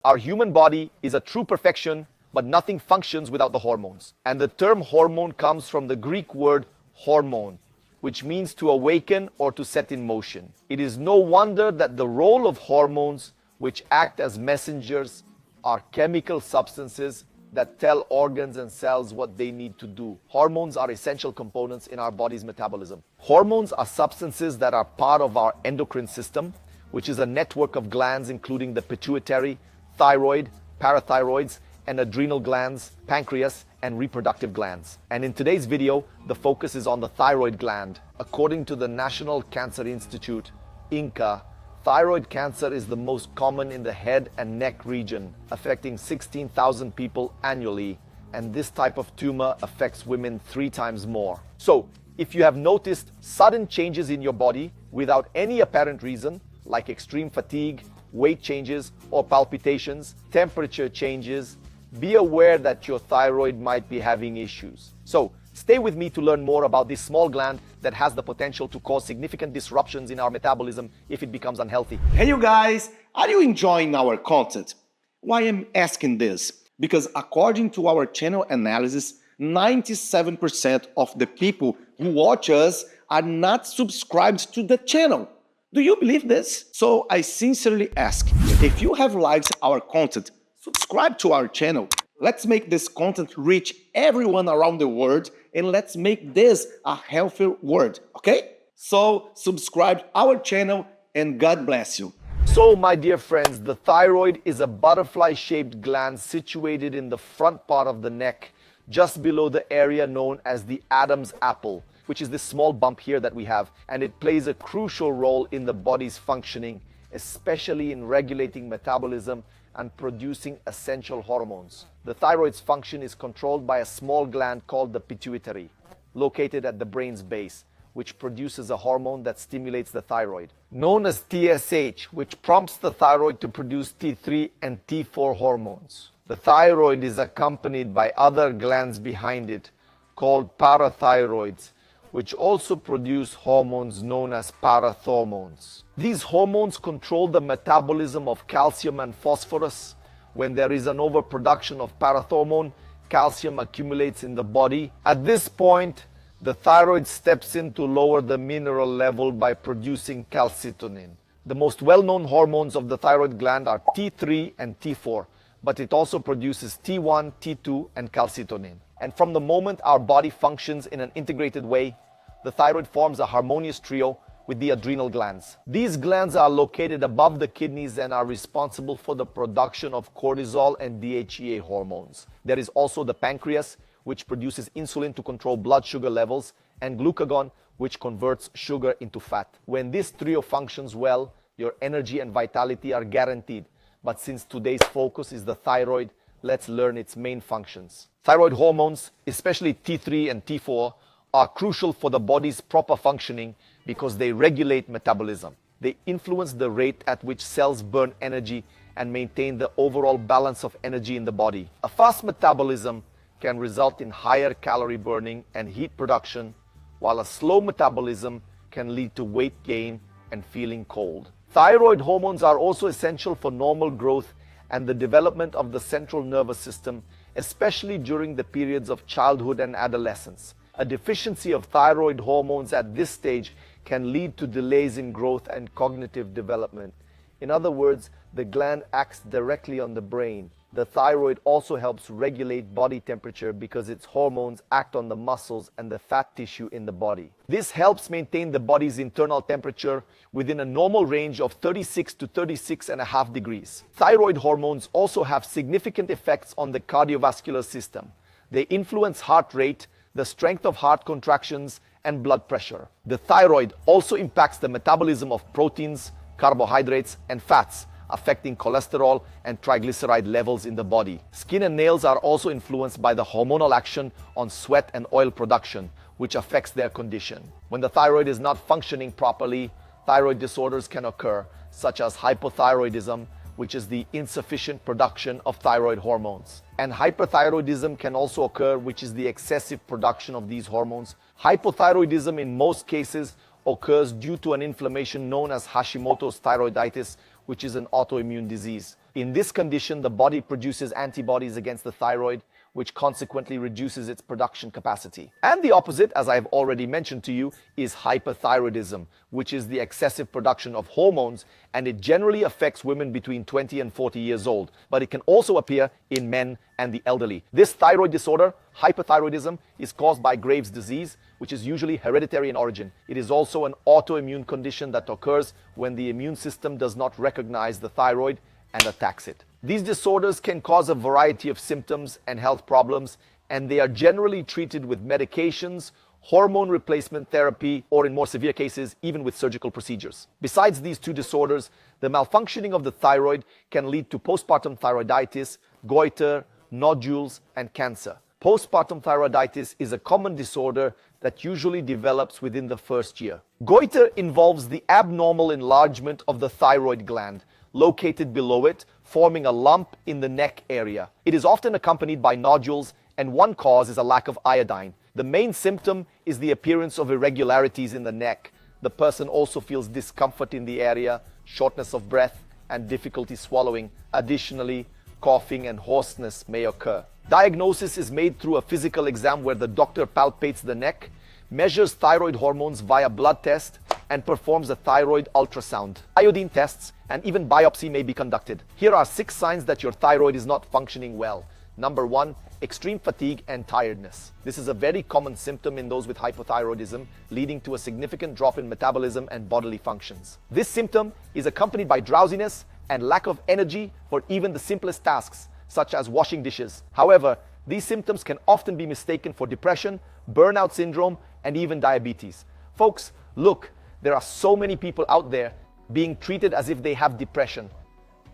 Our human body is a true perfection, but nothing functions without the hormones. And the term hormone comes from the Greek word hormone, which means to awaken or to set in motion. It is no wonder that the role of hormones, which act as messengers, are chemical substances that tell organs and cells what they need to do. Hormones are essential components in our body's metabolism. Hormones are substances that are part of our endocrine system, which is a network of glands including the pituitary, thyroid, parathyroids, and adrenal glands, pancreas, and reproductive glands. And in today's video, the focus is on the thyroid gland. According to the National Cancer Institute, INCA, thyroid cancer is the most common in the head and neck region, affecting 16,000 people annually, and this type of tumor affects women 3 times more. So, if you have noticed sudden changes in your body without any apparent reason, like extreme fatigue, weight changes, or palpitations, temperature changes, be aware that your thyroid might be having issues. So, stay with me to learn more about this small gland that has the potential to cause significant disruptions in our metabolism if it becomes unhealthy. Hey you guys, are you enjoying our content? Why I'm asking this? Because according to our channel analysis, 97% of the people who watch us are not subscribed to the channel. Do you believe this? So I sincerely ask, if you have liked our content, subscribe to our channel. Let's make this content reach everyone around the world, and let's make this a healthier world, okay? So subscribe our channel and God bless you. So my dear friends, the thyroid is a butterfly-shaped gland situated in the front part of the neck, just below the area known as the Adam's apple, which is this small bump here that we have, and it plays a crucial role in the body's functioning, especially in regulating metabolism and producing essential hormones. The thyroid's function is controlled by a small gland called the pituitary, located at the brain's base, which produces a hormone that stimulates the thyroid, known as TSH, which prompts the thyroid to produce T3 and T4 hormones. The thyroid is accompanied by other glands behind it, called parathyroids, which also produce hormones known as parathormones. These hormones control the metabolism of calcium and phosphorus. When there is an overproduction of parathormone, calcium accumulates in the body. At this point, the thyroid steps in to lower the mineral level by producing calcitonin. The most well-known hormones of the thyroid gland are T3 and T4, but it also produces T1, T2, and calcitonin. And from the moment our body functions in an integrated way, the thyroid forms a harmonious trio with the adrenal glands. These glands are located above the kidneys and are responsible for the production of cortisol and DHEA hormones. There is also the pancreas, which produces insulin to control blood sugar levels, and glucagon, which converts sugar into fat. When this trio functions well, your energy and vitality are guaranteed. But since today's focus is the thyroid, let's learn its main functions. Thyroid hormones, especially T3 and T4, are crucial for the body's proper functioning because they regulate metabolism. They influence the rate at which cells burn energy and maintain the overall balance of energy in the body. A fast metabolism can result in higher calorie burning and heat production, while a slow metabolism can lead to weight gain and feeling cold. Thyroid hormones are also essential for normal growth and the development of the central nervous system, especially during the periods of childhood and adolescence. A deficiency of thyroid hormones at this stage can lead to delays in growth and cognitive development. In other words, the gland acts directly on the brain. The thyroid also helps regulate body temperature because its hormones act on the muscles and the fat tissue in the body. This helps maintain the body's internal temperature within a normal range of 36 to 36.5 degrees. Thyroid hormones also have significant effects on the cardiovascular system. They influence heart rate, the strength of heart contractions, and blood pressure. The thyroid also impacts the metabolism of proteins, carbohydrates, and fats, affecting cholesterol and triglyceride levels in the body. Skin and nails are also influenced by the hormonal action on sweat and oil production, which affects their condition. When the thyroid is not functioning properly, thyroid disorders can occur, such as hypothyroidism, which is the insufficient production of thyroid hormones. And hyperthyroidism can also occur, which is the excessive production of these hormones. Hypothyroidism in most cases occurs due to an inflammation known as Hashimoto's thyroiditis, which is an autoimmune disease. In this condition, the body produces antibodies against the thyroid, which consequently reduces its production capacity. And the opposite, as I have already mentioned to you, is hyperthyroidism, which is the excessive production of hormones, and it generally affects women between 20 and 40 years old, but it can also appear in men and the elderly. This thyroid disorder, hyperthyroidism, is caused by Graves' disease, which is usually hereditary in origin. It is also an autoimmune condition that occurs when the immune system does not recognize the thyroid and attacks it. These disorders can cause a variety of symptoms and health problems, and they are generally treated with medications, hormone replacement therapy, or in more severe cases, even with surgical procedures. Besides these two disorders, the malfunctioning of the thyroid can lead to postpartum thyroiditis, goiter, nodules, and cancer. Postpartum thyroiditis is a common disorder that usually develops within the first year. Goiter involves the abnormal enlargement of the thyroid gland, located below it, forming a lump in the neck area. It is often accompanied by nodules, and one cause is a lack of iodine. The main symptom is the appearance of irregularities in the neck. The person also feels discomfort in the area, shortness of breath, and difficulty swallowing. Additionally, coughing and hoarseness may occur. Diagnosis is made through a physical exam where the doctor palpates the neck, measures thyroid hormones via blood test, and performs a thyroid ultrasound. Iodine tests and even biopsy may be conducted. Here are 6 signs that your thyroid is not functioning well. Number 1, extreme fatigue and tiredness. This is a very common symptom in those with hypothyroidism, leading to a significant drop in metabolism and bodily functions. This symptom is accompanied by drowsiness and lack of energy for even the simplest tasks, such as washing dishes. However, these symptoms can often be mistaken for depression, burnout syndrome, and even diabetes. Folks, look, there are so many people out there being treated as if they have depression.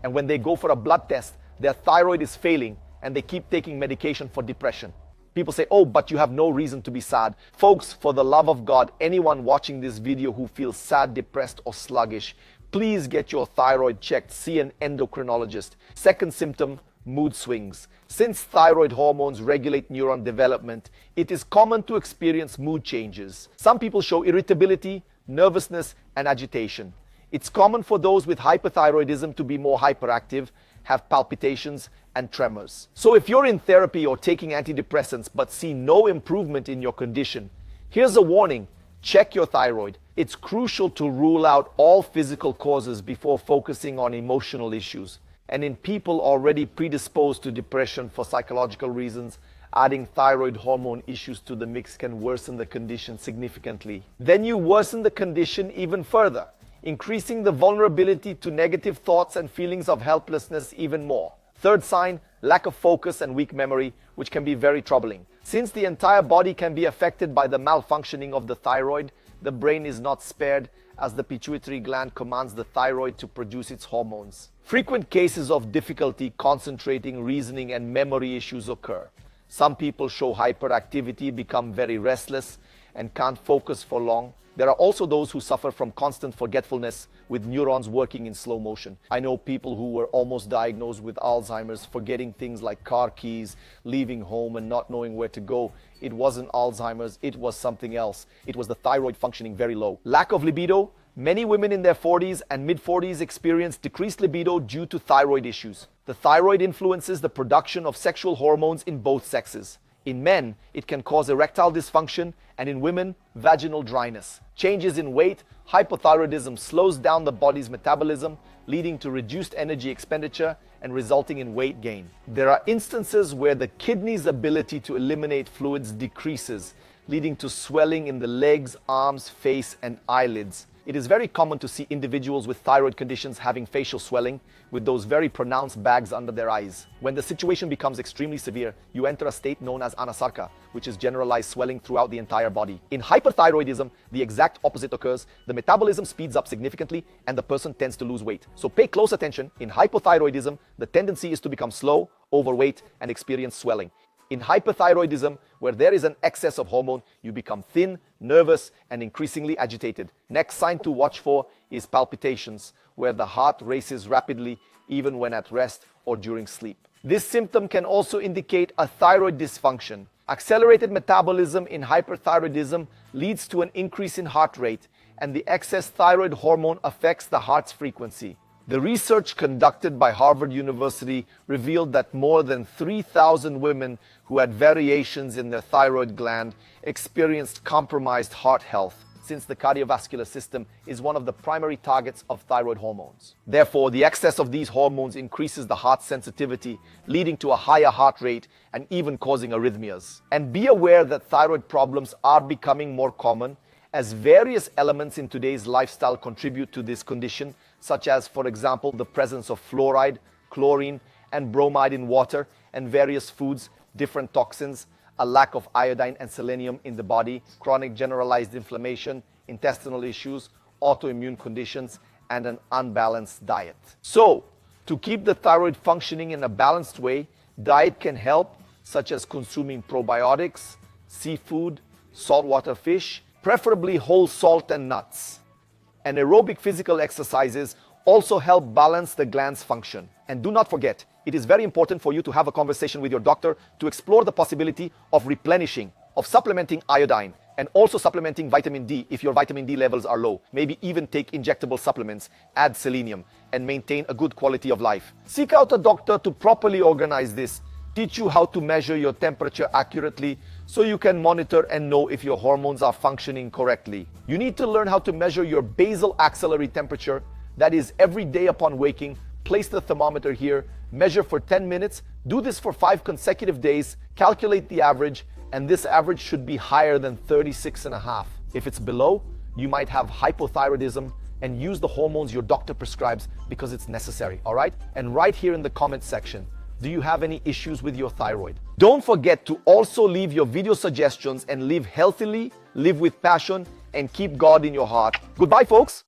And when they go for a blood test, their thyroid is failing and they keep taking medication for depression. People say, oh, but you have no reason to be sad. Folks, for the love of God, anyone watching this video who feels sad, depressed, or sluggish, please get your thyroid checked. See an endocrinologist. Second symptom, mood swings. Since thyroid hormones regulate neuron development, it is common to experience mood changes. Some people show irritability, nervousness, and agitation. It's common for those with hyperthyroidism to be more hyperactive, have palpitations, and tremors. So if you're in therapy or taking antidepressants but see no improvement in your condition, here's a warning: check your thyroid. It's crucial to rule out all physical causes before focusing on emotional issues. And in people already predisposed to depression for psychological reasons, adding thyroid hormone issues to the mix can worsen the condition significantly. Then you worsen the condition even further, increasing the vulnerability to negative thoughts and feelings of helplessness even more. Third sign, lack of focus and weak memory, which can be very troubling. Since the entire body can be affected by the malfunctioning of the thyroid, the brain is not spared, as the pituitary gland commands the thyroid to produce its hormones. Frequent cases of difficulty concentrating, reasoning, and memory issues occur. Some people show hyperactivity, become very restless, and can't focus for long. There are also those who suffer from constant forgetfulness, with neurons working in slow motion. I know people who were almost diagnosed with Alzheimer's, forgetting things like car keys, leaving home, and not knowing where to go. It wasn't Alzheimer's, it was something else. It was the thyroid functioning very low. Lack of libido. Many women in their 40s and mid-40s experience decreased libido due to thyroid issues. The thyroid influences the production of sexual hormones in both sexes. In men, it can cause erectile dysfunction, and in women, vaginal dryness. Changes in weight. Hypothyroidism slows down the body's metabolism, leading to reduced energy expenditure and resulting in weight gain. There are instances where the kidney's ability to eliminate fluids decreases, leading to swelling in the legs, arms, face, and eyelids. It is very common to see individuals with thyroid conditions having facial swelling, with those very pronounced bags under their eyes. When the situation becomes extremely severe, you enter a state known as anasarca, which is generalized swelling throughout the entire body. In hyperthyroidism, the exact opposite occurs. The metabolism speeds up significantly and the person tends to lose weight. So pay close attention. In hypothyroidism, the tendency is to become slow, overweight, and experience swelling. In hyperthyroidism, where there is an excess of hormone, you become thin, nervous, and increasingly agitated. Next sign to watch for is palpitations, where the heart races rapidly even when at rest or during sleep. This symptom can also indicate a thyroid dysfunction. Accelerated metabolism in hyperthyroidism leads to an increase in heart rate, and the excess thyroid hormone affects the heart's frequency. The research conducted by Harvard University revealed that more than 3,000 women who had variations in their thyroid gland experienced compromised heart health, since the cardiovascular system is one of the primary targets of thyroid hormones. Therefore, the excess of these hormones increases the heart sensitivity, leading to a higher heart rate and even causing arrhythmias. And be aware that thyroid problems are becoming more common, as various elements in today's lifestyle contribute to this condition, such as, for example, the presence of fluoride, chlorine, and bromide in water, and various foods, different toxins, a lack of iodine and selenium in the body, chronic generalized inflammation, intestinal issues, autoimmune conditions, and an unbalanced diet. So, to keep the thyroid functioning in a balanced way, diet can help, such as consuming probiotics, seafood, saltwater fish, preferably whole salt and nuts. And aerobic physical exercises also help balance the gland's function. And do not forget, it is very important for you to have a conversation with your doctor to explore the possibility of replenishing, of supplementing iodine, and also supplementing vitamin D if your vitamin D levels are low. Maybe even take injectable supplements, add selenium, and maintain a good quality of life. Seek out a doctor to properly organize this, teach you how to measure your temperature accurately so you can monitor and know if your hormones are functioning correctly. You need to learn how to measure your basal axillary temperature, that is every day upon waking. Place the thermometer here, measure for 10 minutes, do this for 5 consecutive days, calculate the average, and this average should be higher than 36.5. If it's below, you might have hypothyroidism, and use the hormones your doctor prescribes because it's necessary, all right? And right here in the comment section, do you have any issues with your thyroid? Don't forget to also leave your video suggestions and live healthily, live with passion, and keep God in your heart. Goodbye, folks.